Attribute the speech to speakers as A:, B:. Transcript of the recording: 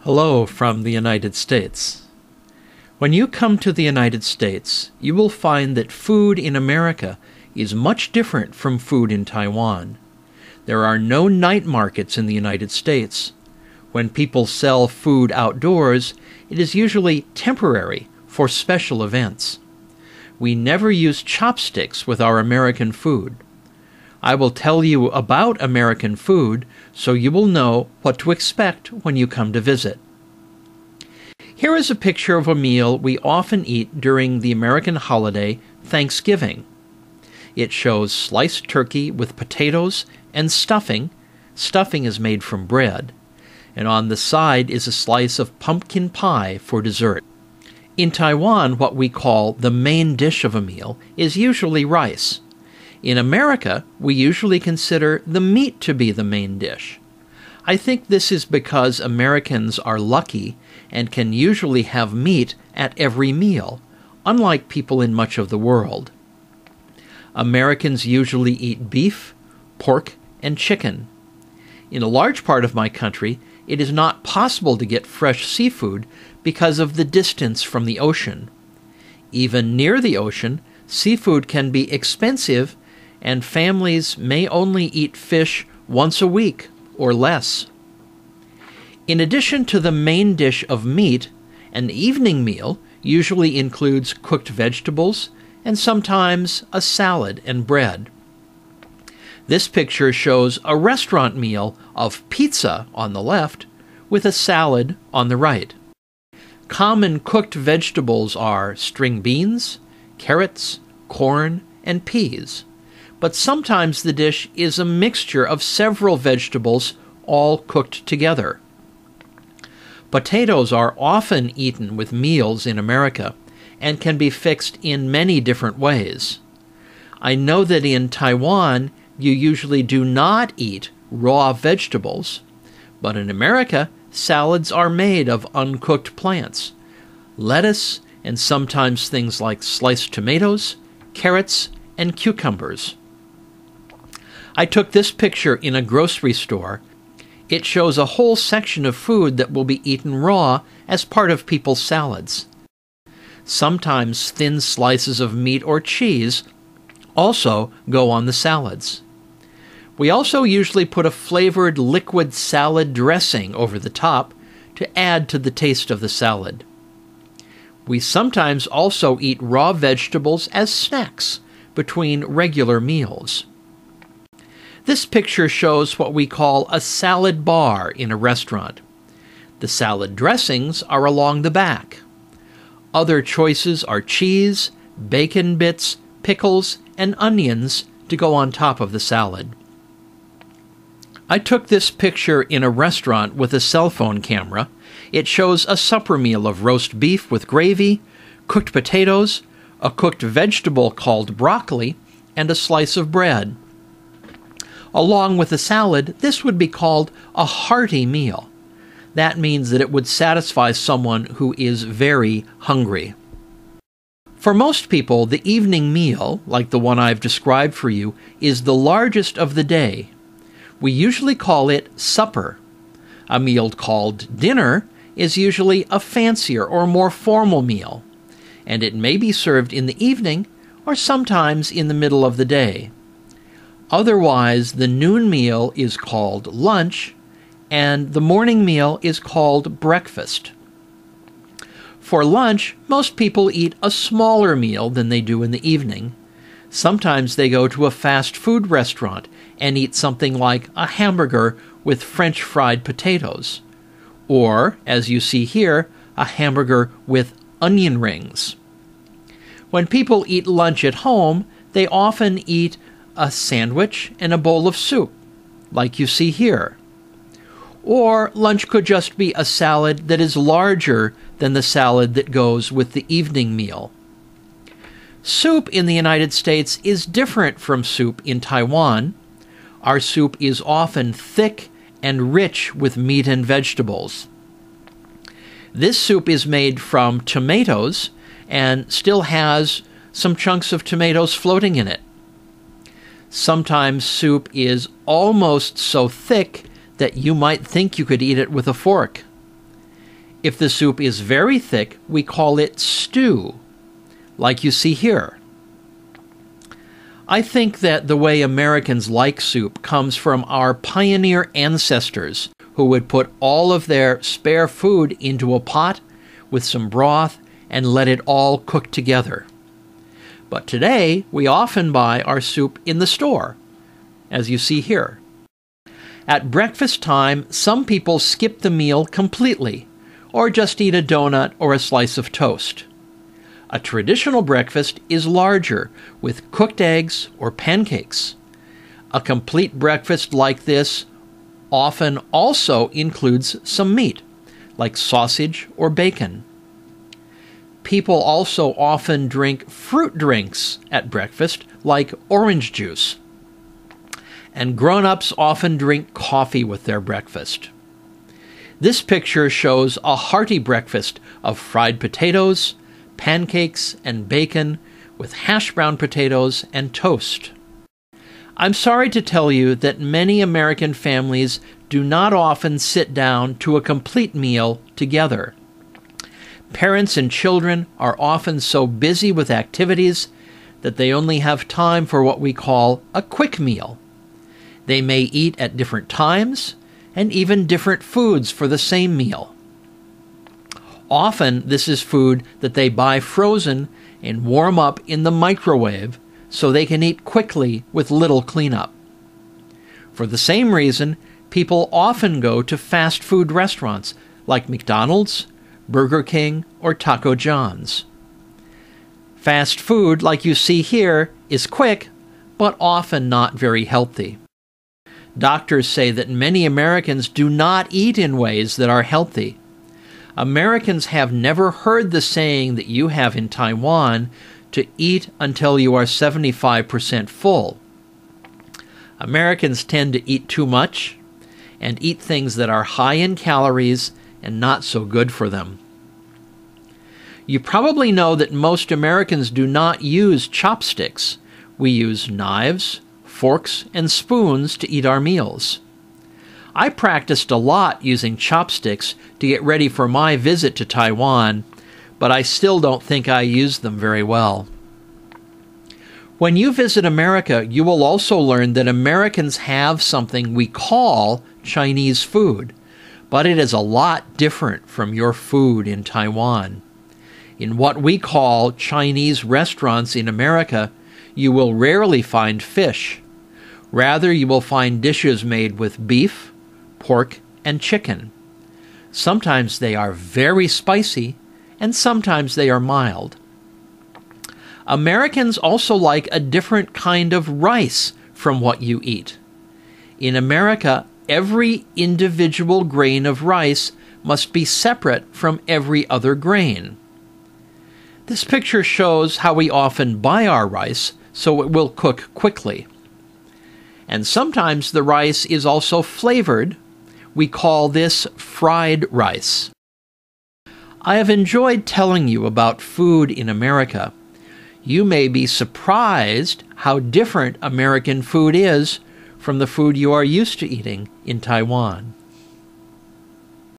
A: Hello from the United States. When you come to the United States, you will find that food in America is much different from food in Taiwan. There are no night markets in the United States. When people sell food outdoors, it is usually temporary for special events. We never use chopsticks with our American food. I will tell you about American food so you will know what to expect when you come to visit. Here is a picture of a meal we often eat during the American holiday, Thanksgiving. It shows sliced turkey with potatoes and stuffing. Stuffing is made from bread. And on the side is a slice of pumpkin pie for dessert. In Taiwan, what we call the main dish of a meal is usually rice. In America, we usually consider the meat to be the main dish. I think this is because Americans are lucky and can usually have meat at every meal, unlike people in much of the world. Americans usually eat beef, pork, and chicken. In a large part of my country, it is not possible to get fresh seafood because of the distance from the ocean. Even near the ocean, seafood can be expensive, and families may only eat fish once a week or less. In addition to the main dish of meat, an evening meal usually includes cooked vegetables and sometimes a salad and bread. This picture shows a restaurant meal of pizza on the left with a salad on the right. Common cooked vegetables are string beans, carrots, corn, and peas. But sometimes the dish is a mixture of several vegetables all cooked together. Potatoes are often eaten with meals in America and can be fixed in many different ways. I know that in Taiwan you usually do not eat raw vegetables, but in America salads are made of uncooked plants, lettuce, and sometimes things like sliced tomatoes, carrots, and cucumbers. I took this picture in a grocery store. It shows a whole section of food that will be eaten raw as part of people's salads. Sometimes thin slices of meat or cheese also go on the salads. We also usually put a flavored liquid salad dressing over the top to add to the taste of the salad. We sometimes also eat raw vegetables as snacks between regular meals. This picture shows what we call a salad bar in a restaurant. The salad dressings are along the back. Other choices are cheese, bacon bits, pickles, and onions to go on top of the salad. I took this picture in a restaurant with a cell phone camera. It shows a supper meal of roast beef with gravy, cooked potatoes, a cooked vegetable called broccoli, and a slice of bread. Along with the salad, this would be called a hearty meal. That means that it would satisfy someone who is very hungry. For most people, the evening meal, like the one I've described for you, is the largest of the day. We usually call it supper. A meal called dinner is usually a fancier or more formal meal, and it may be served in the evening or sometimes in the middle of the day. Otherwise, the noon meal is called lunch, and the morning meal is called breakfast. For lunch, most people eat a smaller meal than they do in the evening. Sometimes they go to a fast food restaurant and eat something like a hamburger with French fried potatoes, or, as you see here, a hamburger with onion rings. When people eat lunch at home, they often eat a sandwich and a bowl of soup, like you see here. Or lunch could just be a salad that is larger than the salad that goes with the evening meal. Soup in the United States is different from soup in Taiwan. Our soup is often thick and rich with meat and vegetables. This soup is made from tomatoes and still has some chunks of tomatoes floating in it. Sometimes soup is almost so thick that you might think you could eat it with a fork. If the soup is very thick, we call it stew, like you see here. I think that the way Americans like soup comes from our pioneer ancestors who would put all of their spare food into a pot with some broth and let it all cook together. But today, we often buy our soup in the store, as you see here. At breakfast time, some people skip the meal completely, or just eat a donut or a slice of toast. A traditional breakfast is larger, with cooked eggs or pancakes. A complete breakfast like this often also includes some meat, like sausage or bacon. People also often drink fruit drinks at breakfast, like orange juice. And grown-ups often drink coffee with their breakfast. This picture shows a hearty breakfast of fried potatoes, pancakes, and bacon with hash brown potatoes and toast. I'm sorry to tell you that many American families do not often sit down to a complete meal together. Parents and children are often so busy with activities that they only have time for what we call a quick meal. They may eat at different times and even different foods for the same meal. Often, this is food that they buy frozen and warm up in the microwave so they can eat quickly with little cleanup. For the same reason, people often go to fast food restaurants like McDonald's, Burger King, or Taco John's. Fast food, like you see here, is quick, but often not very healthy. Doctors say that many Americans do not eat in ways that are healthy. Americans have never heard the saying that you have in Taiwan, to eat until you are 75% full. Americans tend to eat too much and eat things that are high in calories and not so good for them. You probably know that most Americans do not use chopsticks. We use knives, forks, and spoons to eat our meals. I practiced a lot using chopsticks to get ready for my visit to Taiwan, but I still don't think I used them very well. When you visit America, you will also learn that Americans have something we call Chinese food, but it is a lot different from your food in Taiwan. In what we call Chinese restaurants in America, you will rarely find fish. Rather, you will find dishes made with beef, pork, and chicken. Sometimes they are very spicy, and sometimes they are mild. Americans also like a different kind of rice from what you eat. In America, every individual grain of rice must be separate from every other grain. This picture shows how we often buy our rice so it will cook quickly. And sometimes the rice is also flavored. We call this fried rice. I have enjoyed telling you about food in America. You may be surprised how different American food is from the food you are used to eating in Taiwan.